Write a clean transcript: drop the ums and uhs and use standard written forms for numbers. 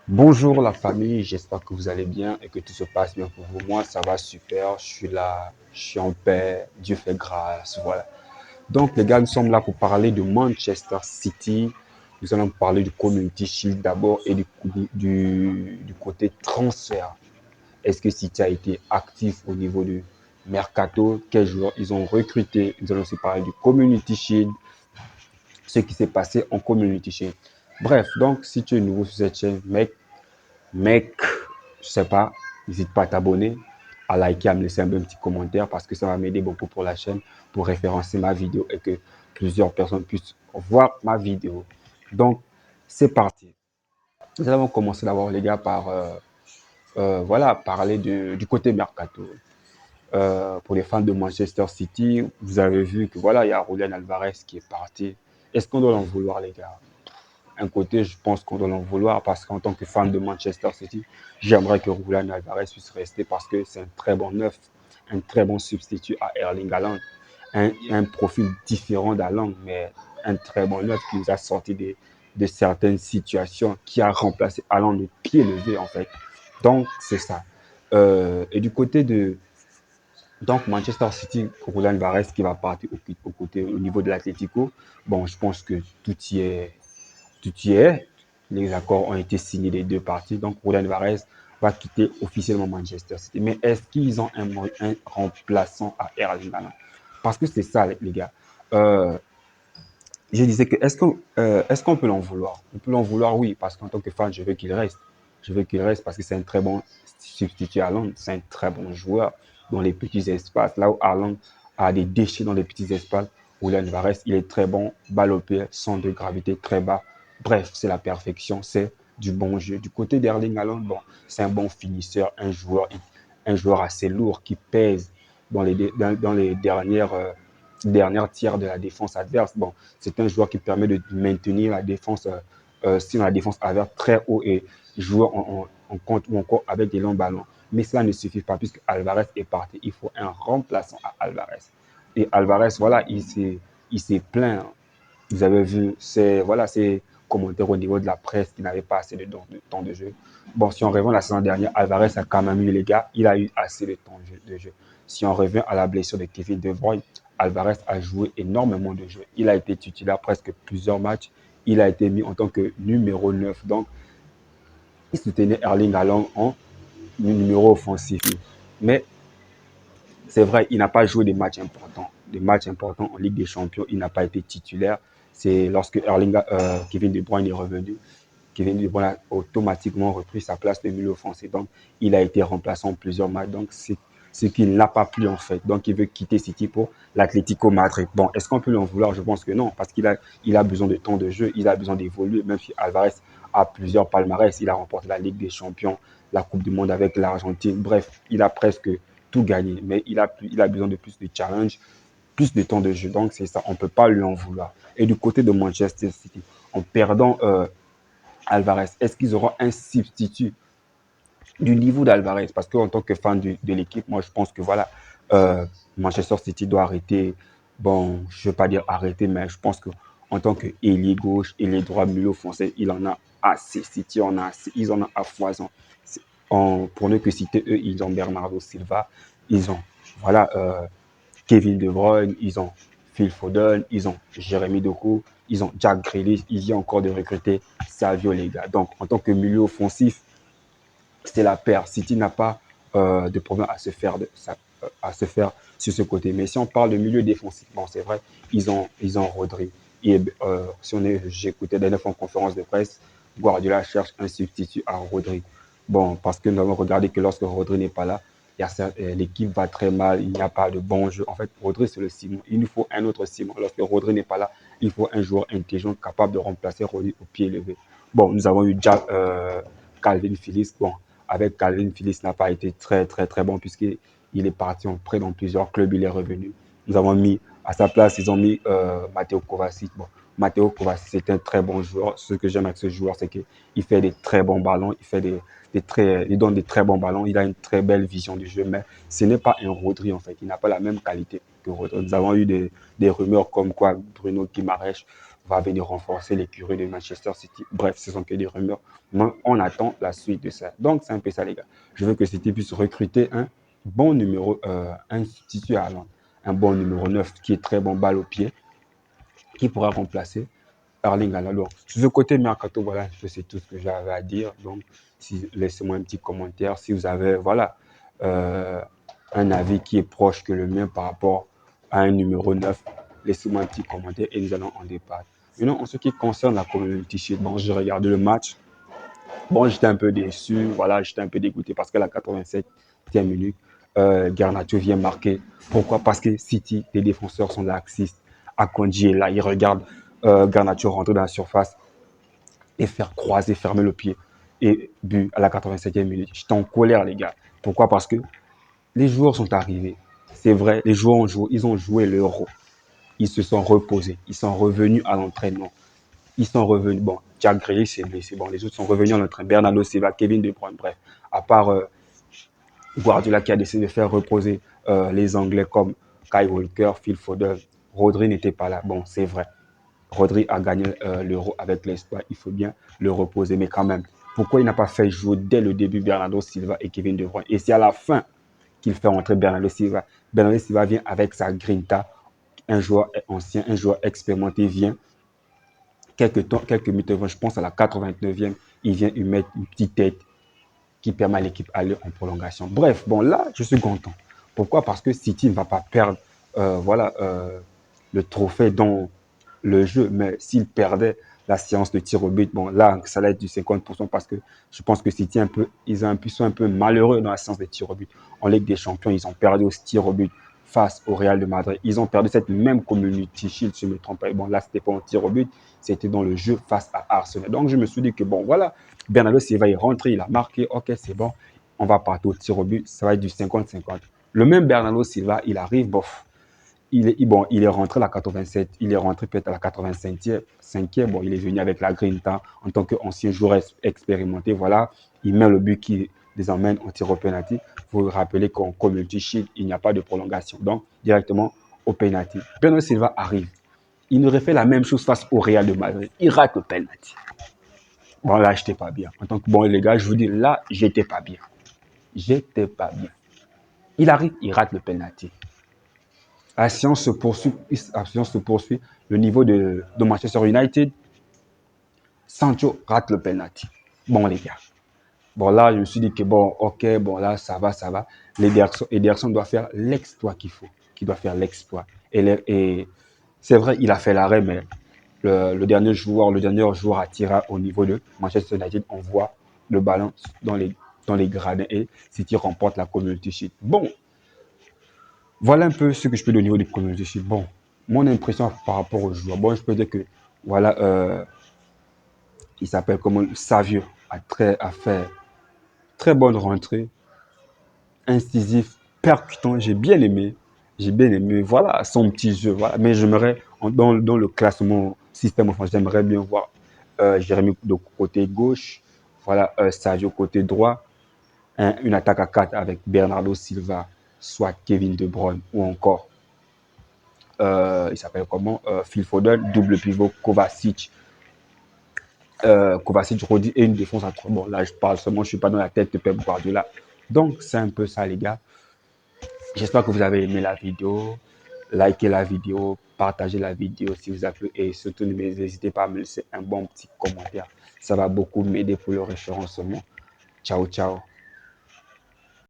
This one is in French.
Bonjour la famille, j'espère que vous allez bien et que tout se passe bien pour vous. Moi, ça va super, je suis là, je suis en paix, Dieu fait grâce, voilà. Donc les gars, nous sommes là pour parler de Manchester City. Nous allons parler du Community Shield d'abord et du côté transfert. Est-ce que City a été actif au niveau du mercato? Quels joueurs ils ont recruté? Nous allons aussi parler du Community Shield, ce qui s'est passé en Community Shield. Bref, donc si tu es nouveau sur cette chaîne, mec, je sais pas, n'hésite pas à t'abonner, à liker, à me laisser un petit commentaire parce que ça va m'aider beaucoup pour la chaîne, pour référencer ma vidéo et que plusieurs personnes puissent voir ma vidéo. Donc, c'est parti. Nous allons commencer d'abord, les gars, par voilà, parler du côté mercato. Pour les fans de Manchester City, vous avez vu que voilà, il y a Julian Alvarez qui est parti. Est-ce qu'on doit l'en vouloir, les gars? Un côté, je pense qu'on doit l'en vouloir parce qu'en tant que fan de Manchester City, j'aimerais que Julian Alvarez puisse rester parce que c'est un très bon neuf, un très bon substitut à Erling Haaland, un profil différent d'Haaland, mais un très bon neuf qui nous a sorti de certaines situations, qui a remplacé Haaland de pied levé en fait. Donc, c'est ça. Et du côté de donc Manchester City, Julian Alvarez qui va partir au niveau de l'Atlético, bon, je pense que tout y est. Les accords ont été signés des deux parties. Donc, Julian Alvarez va quitter officiellement Manchester City. Mais est-ce qu'ils ont un remplaçant à Erling Haaland? Parce que c'est ça, les gars. Euh, je disais que est-ce qu'on peut l'en vouloir? On peut l'en vouloir, oui, parce qu'en tant que fan, je veux qu'il reste. Je veux qu'il reste parce que c'est un très bon substitut à Haaland. C'est un très bon joueur dans les petits espaces. Là où Haaland a des déchets dans les petits espaces, Julian Alvarez, il est très bon, balle au pied, centre de gravité très bas. Bref, c'est la perfection, c'est du bon jeu. Du côté d'Erling Haaland, bon, c'est un bon finisseur, un joueur assez lourd qui pèse dans les dernières tiers de la défense adverse. Bon, c'est un joueur qui permet de maintenir la défense, si la défense adverse très haut et jouer en contre ou encore avec des longs ballons. Mais cela ne suffit pas puisque Alvarez est parti. Il faut un remplaçant à Alvarez. Et Alvarez, voilà, il s'est plaint. Vous avez vu ces commentaires au niveau de la presse qui n'avaient pas assez de temps de jeu. Bon, si on revient à la saison dernière, Alvarez a quand même eu, les gars, il a eu assez de temps de jeu. Si on revient à la blessure de Kevin De Bruyne, Alvarez a joué énormément de jeux. Il a été titulaire presque plusieurs matchs. Il a été mis en tant que numéro 9. Donc, il soutenait Erling Haaland en numéro offensif. Mais c'est vrai, il n'a pas joué des matchs importants. Des matchs importants en Ligue des Champions, il n'a pas été titulaire. C'est lorsque Kevin De Bruyne est revenu, Kevin De Bruyne a automatiquement repris sa place de milieu offensif. Donc, il a été remplaçant en plusieurs matchs. Donc, c'est ce qu'il n'a pas plu en fait. Donc, il veut quitter City pour l'Atlético Madrid. Bon, est-ce qu'on peut l'en vouloir? Je pense que non, parce qu'il a besoin de temps de jeu, il a besoin d'évoluer. Même si Alvarez a plusieurs palmarès, il a remporté la Ligue des Champions, la Coupe du Monde avec l'Argentine. Bref, il a presque tout gagné, mais il a besoin de plus de challenge, plus de temps de jeu. Donc, c'est ça, on ne peut pas lui en vouloir. Et du côté de Manchester City, en perdant Alvarez, est-ce qu'ils auront un substitut du niveau d'Alvarez? Parce qu'en tant que fan de l'équipe, moi, je pense que voilà, euh, Manchester City doit arrêter. Bon, je ne veux pas dire arrêter, mais je pense qu'en tant qu'ailier gauche, ailier droit, milieu français, il en a assez. City en a assez. Ils en ont à foison. Pour ne que citer eux, ils ont Bernardo Silva, ils ont voilà, Kevin De Bruyne, ils ont Phil Foden, ils ont Jérémy Doku, ils ont Jack Grealish, il y a encore de recruter Savio, les gars. Donc, en tant que milieu offensif, c'est la paire. City n'a pas de problème à se faire sur ce côté. Mais si on parle de milieu défensif, bon, c'est vrai, ils ont Rodri. Et j'écoutais dernière fois en conférence de presse, Guardiola cherche un substitut à Rodri. Bon, parce que nous avons regardé que lorsque Rodri n'est pas là, l'équipe va très mal, il n'y a pas de bon jeu. En fait, Rodri, c'est le ciment. Il nous faut un autre ciment. Lorsque Rodri n'est pas là, il faut un joueur intelligent capable de remplacer Rodri au pied levé. Bon, nous avons eu Calvin Phillips. Bon, avec Calvin Phillips n'a pas été très, très, très bon puisqu'il est parti en prêt dans plusieurs clubs, il est revenu. Nous avons mis à sa place, ils ont mis Matteo Kovacic. Bon, Matteo Kovacic, c'est un très bon joueur. Ce que j'aime avec ce joueur, c'est qu'il fait des très bons ballons, il donne des très bons ballons, il a une très belle vision du jeu, mais ce n'est pas un Rodri en fait, il n'a pas la même qualité que Rodri. Nous avons eu des rumeurs comme quoi Bruno Guimaraes va venir renforcer l'écurie de Manchester City. Bref, ce sont que des rumeurs. Mais on attend la suite de ça. Donc, c'est un peu ça, les gars. Je veux que City puisse recruter un bon numéro, un substitut à Haaland, un bon numéro 9 qui est très bon balle au pied, qui pourra remplacer Erling Haaland. Donc, sur ce côté mercato, voilà, c'est tout ce que j'avais à dire. Donc, laissez-moi un petit commentaire si vous avez, voilà, euh, un avis qui est proche que le mien par rapport à un numéro 9. Laissez-moi un petit commentaire et nous allons en débattre. Maintenant, en ce qui concerne la Community Shield, bon, j'ai regardé le match. Bon, j'étais un peu déçu, voilà, j'étais un peu dégoûté parce que la 87e minute, Garnacho vient marquer. Pourquoi? Parce que City, les défenseurs sont laxistes. Akonji est là, il regarde Garnacho rentrer dans la surface et faire croiser, fermer le pied. Et but à la 87e minute. J'étais en colère, les gars. Pourquoi? Parce que les joueurs sont arrivés. C'est vrai, les joueurs ils ont joué l'euro. Ils se sont reposés. Ils sont revenus à l'entraînement. Ils sont revenus. Bon, Jack Grealish s'est blessé. Bon, les autres sont revenus à l'entraînement. Bernardo Silva, Kevin De Bruyne, bref. À part Guardiola qui a décidé de faire reposer les Anglais comme Kyle Walker, Phil Foden. Rodri n'était pas là. Bon, c'est vrai. Rodri a gagné l'Euro avec l'espoir. Il faut bien le reposer. Mais quand même, pourquoi il n'a pas fait jouer dès le début Bernardo Silva et Kevin De Bruyne? Et c'est à la fin qu'il fait entrer Bernardo Silva. Bernardo Silva vient avec sa grinta. Un joueur ancien, un joueur expérimenté vient. Quelques minutes avant, je pense à la 89e, il vient lui mettre une petite tête qui permet à l'équipe d'aller en prolongation. Bref, bon là, je suis content. Pourquoi? Parce que City ne va pas perdre le trophée dans le jeu, mais s'il perdait la séance de tir au but, bon là, ça va être du 50% parce que je pense que City sont un peu malheureux dans la séance de tir au but. En Ligue des Champions, ils ont perdu au tir au but face au Real de Madrid. Ils ont perdu cette même Community Shield, si je ne me trompe pas. Bon, là, c'était pas en tir au but, c'était dans le jeu face à Arsenal. Donc, je me suis dit que, bon, voilà, Bernardo Silva est rentré, il a marqué, ok, c'est bon, on va partir au tir au but, ça va être du 50-50. Le même Bernardo Silva, il arrive, bof, il est rentré à la 87, il est rentré peut-être à la 85e, bon, il est venu avec la grinta en tant qu'ancien joueur expérimenté, voilà, il met le but qui les emmène en tir au penalty. Vous vous rappelez qu'en Community Shield, il n'y a pas de prolongation, donc directement au penalty. Bernardo Silva arrive, il nous refait la même chose face au Real de Madrid, il rate le penalty. Bon, là, j'étais pas bien. En tant que bon, les gars, je vous dis, là, j'étais pas bien. J'étais pas bien. Il arrive, il rate le penalty. La séance se poursuit. La séance se poursuit. Le niveau de Manchester United, Sancho rate le penalty. Bon, les gars. Bon, là, je me suis dit que bon, ok, bon, là, ça va, ça va. Ederson doit faire l'exploit qu'il faut. Qu'il doit faire l'exploit. Et c'est vrai, il a fait l'arrêt, mais le dernier joueur a tiré au niveau de Manchester United. On voit le ballon dans les gradins et City remporte la Community Shield. Bon, voilà un peu ce que je peux dire au niveau des Community Shield. Bon, mon impression par rapport aux joueurs. Bon, je peux dire que, voilà, il s'appelle comment Savio a fait très bonne rentrée, incisif, percutant. J'ai bien aimé. J'ai bien aimé. Voilà, son petit jeu. Voilà. Mais j'aimerais, dans le classement système offensif, j'aimerais bien voir Jérémy de côté gauche. Voilà, Savio côté droit. Une attaque à 4 avec Bernardo Silva, soit Kevin De Bruyne ou encore, il s'appelle comment Phil Foden, double pivot Kovacic. Kovacic, Rodi et une défense à 3. Bon, là, je parle seulement, je ne suis pas dans la tête de Pep Guardiola. Donc, c'est un peu ça, les gars. J'espère que vous avez aimé la vidéo. Likez la vidéo, partagez la vidéo si vous avez plu et surtout n'hésitez pas à me laisser un bon petit commentaire. Ça va beaucoup m'aider pour le référencement. Ciao, ciao.